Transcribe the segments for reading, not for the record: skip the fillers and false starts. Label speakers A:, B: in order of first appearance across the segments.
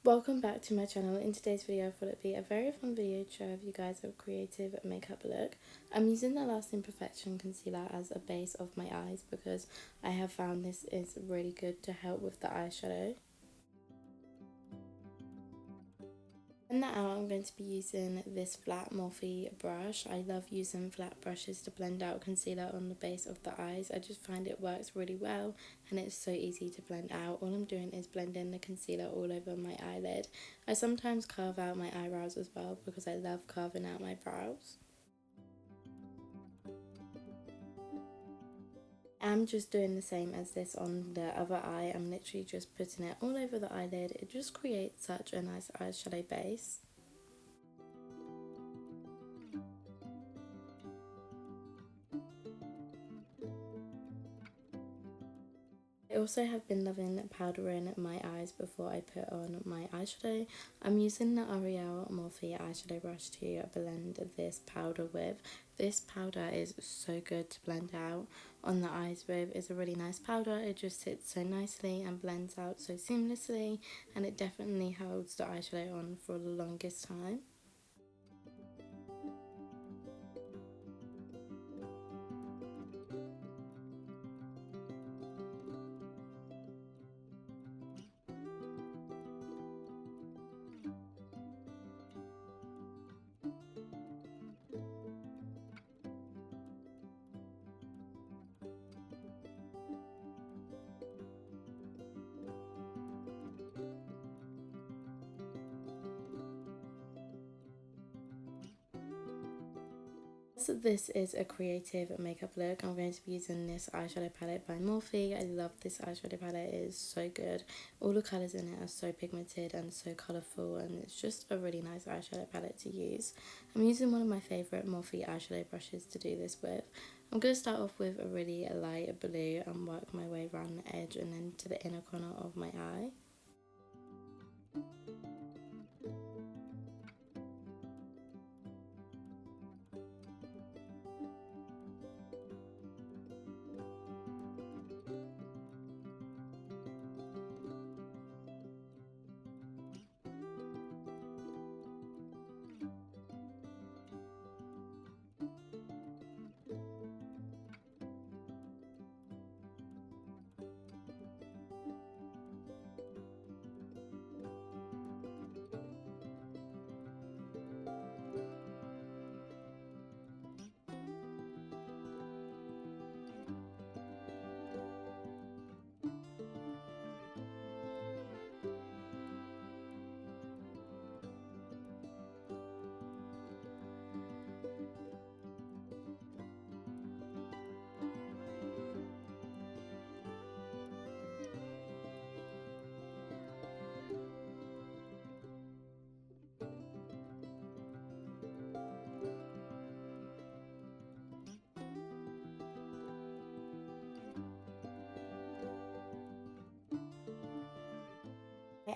A: Welcome back to my channel. In today's video I thought it'd be a very fun video to share with you guys a creative makeup look. I'm using the Lasting Perfection concealer as a base of my eyes because I have found this is really good to help with the eyeshadow. In that out, I'm going to be using this flat Morphe brush. I love using flat brushes to blend out concealer on the base of the eyes. I just find it works really well and it's so easy to blend out. All I'm doing is blending the concealer all over my eyelid. I sometimes carve out my eyebrows as well because I love carving out my brows. I'm just doing the same as this on the other eye. I'm literally just putting it all over the eyelid. It just creates such a nice eyeshadow base. I also have been loving powdering my eyes before I put on my eyeshadow. I'm using the L'Oreal Morphe eyeshadow brush to blend this powder with. This powder is so good to blend out on the eyes with. It's a really nice powder. It just sits so nicely and blends out so seamlessly, and it definitely holds the eyeshadow on for the longest time. So this is a creative makeup look. I'm going to be using this eyeshadow palette by Morphe. I love this eyeshadow palette. It is so good. All the colours in it are so pigmented and so colourful, and it's just a really nice eyeshadow palette to use. I'm using one of my favourite Morphe eyeshadow brushes to do this with. I'm going to start off with a really light blue and work my way around the edge and then to the inner corner of my eye.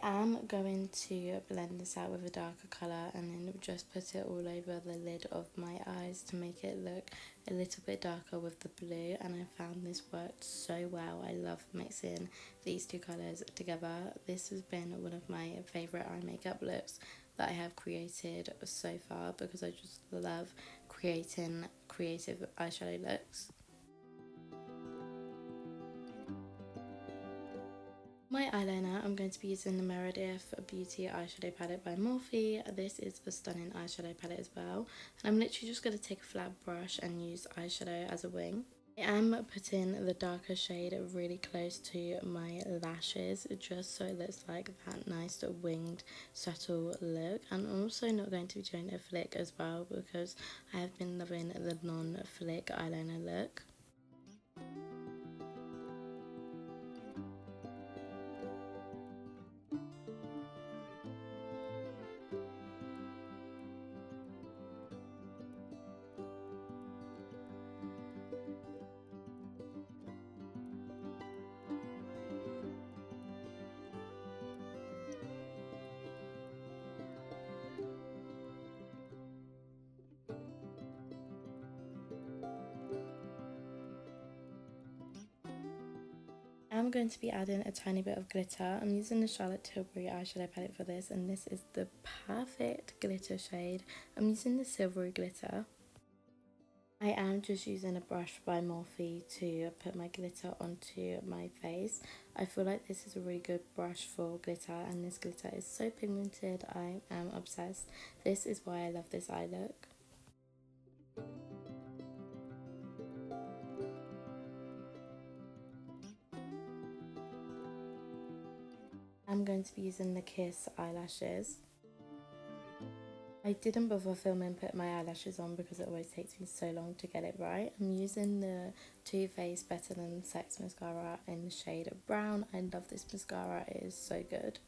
A: I am going to blend this out with a darker colour and then just put it all over the lid of my eyes to make it look a little bit darker with the blue, and I found this worked so well. I love mixing these two colours together. This has been one of my favourite eye makeup looks that I have created so far because I just love creating creative eyeshadow looks. My eyeliner, I'm going to be using the Meredith Beauty eyeshadow palette by Morphe. This is a stunning eyeshadow palette as well. And I'm literally just going to take a flat brush and use eyeshadow as a wing. I am putting the darker shade really close to my lashes just so it looks like that nice winged subtle look. And I'm also not going to be doing a flick as well because I have been loving the non-flick eyeliner look. I'm going to be adding a tiny bit of glitter. I'm using the Charlotte Tilbury eyeshadow palette for this, and this is the perfect glitter shade. I'm using the silvery glitter. I am just using a brush by Morphe to put my glitter onto my face. I feel like this is a really good brush for glitter, and this glitter is so pigmented. I am obsessed. This is why I love this eye look. I'm going to be using the Kiss eyelashes. I didn't bother filming put my eyelashes on because it always takes me so long to get it right. I'm using the Too Faced Better Than Sex mascara in the shade of brown. I love this mascara, it is so good.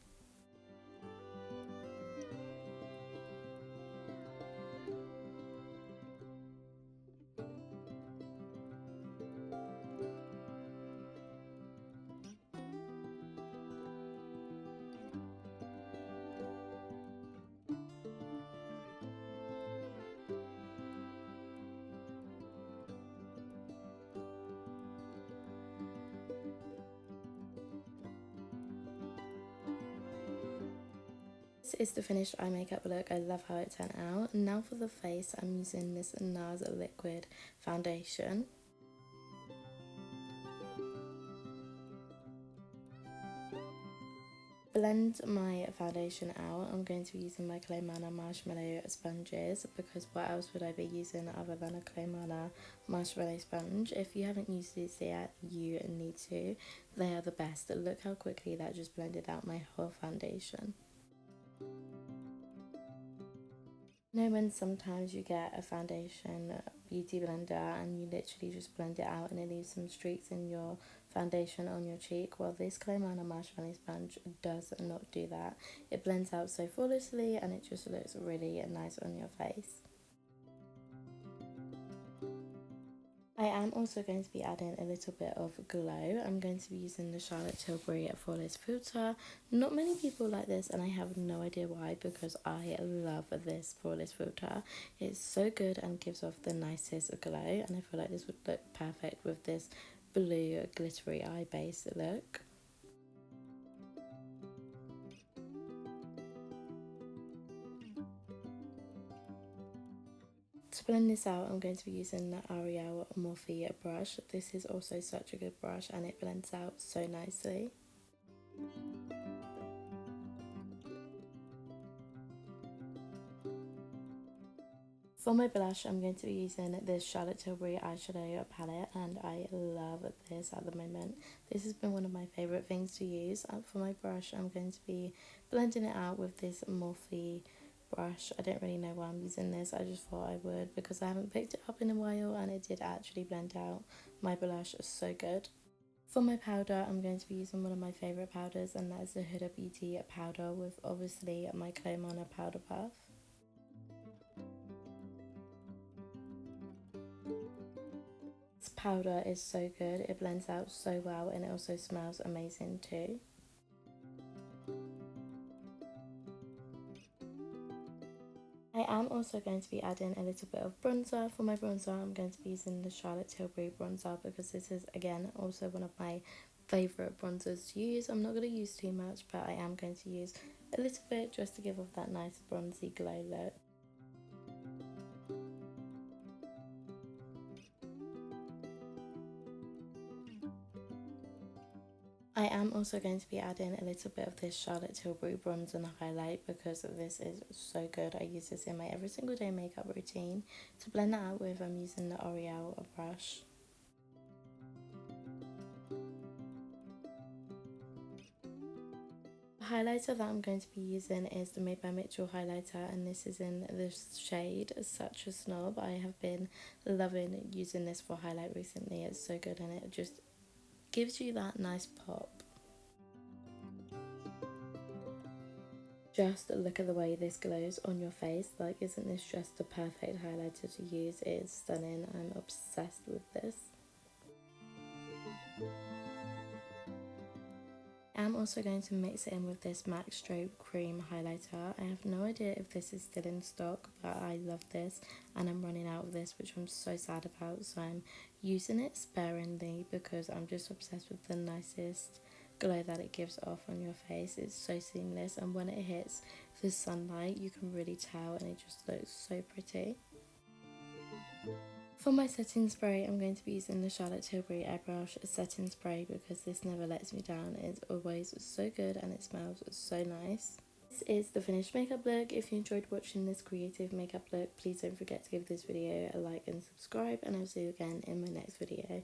A: This is the finished eye makeup look. I love how it turned out. Now for the face, I'm using this NARS liquid foundation. Blend my foundation out. I'm going to be using my Clay Manor marshmallow sponges because what else would I be using other than a Clay Manor marshmallow sponge? If you haven't used these yet, you need to. They are the best. Look how quickly that just blended out my whole foundation. You know when sometimes you get a foundation beauty blender and you literally just blend it out and it leaves some streaks in your foundation on your cheek? Well, this Clay Manor marshmallow sponge does not do that. It blends out so flawlessly and it just looks really nice on your face. I am also going to be adding a little bit of glow. I'm going to be using the Charlotte Tilbury Flawless Filter. Not many people like this and I have no idea why because I love this Flawless Filter. It's so good and gives off the nicest glow, and I feel like this would look perfect with this blue glittery eye base look. To blend this out, I'm going to be using the Ariel Morphe brush. This is also such a good brush and it blends out so nicely. For my blush, I'm going to be using this Charlotte Tilbury eyeshadow palette, and I love this at the moment. This has been one of my favourite things to use. For my brush, I'm going to be blending it out with this Morphe brush. I don't really know why I'm using this, I just thought I would because I haven't picked it up in a while and it did actually blend out my blush so good. For my powder, I'm going to be using one of my favourite powders, and that is the Huda Beauty powder with obviously my Clay Manor powder puff. This powder is so good, it blends out so well and it also smells amazing too. I am also going to be adding a little bit of bronzer. For my bronzer, I'm going to be using the Charlotte Tilbury bronzer because this is again also one of my favourite bronzers to use. I'm not going to use too much, but I am going to use a little bit just to give off that nice bronzy glow look. I am also going to be adding a little bit of this Charlotte Tilbury bronzer and highlight because this is so good. I use this in my every single day makeup routine. To blend that out with, I'm using the L'Oreal brush. The highlighter that I'm going to be using is the Made by Mitchell highlighter, and this is in the shade Such a Snob. I have been loving using this for highlight recently. It's so good and it just gives you that nice pop. Just look at the way this glows on your face. Like, isn't this just the perfect highlighter to use? It is stunning. I'm obsessed with this. am also going to mix it in with this MAC Strobe Cream Highlighter. I have no idea if this is still in stock, but I love this and I'm running out of this, which I'm so sad about, so I'm using it sparingly because I'm just obsessed with the nicest glow that it gives off on your face. It's so seamless, and when it hits the sunlight you can really tell, and it just looks so pretty. For my setting spray, I'm going to be using the Charlotte Tilbury Airbrush setting spray because this never lets me down. It's always so good and it smells so nice. This is the finished makeup look. If you enjoyed watching this creative makeup look, please don't forget to give this video a like and subscribe, and I'll see you again in my next video.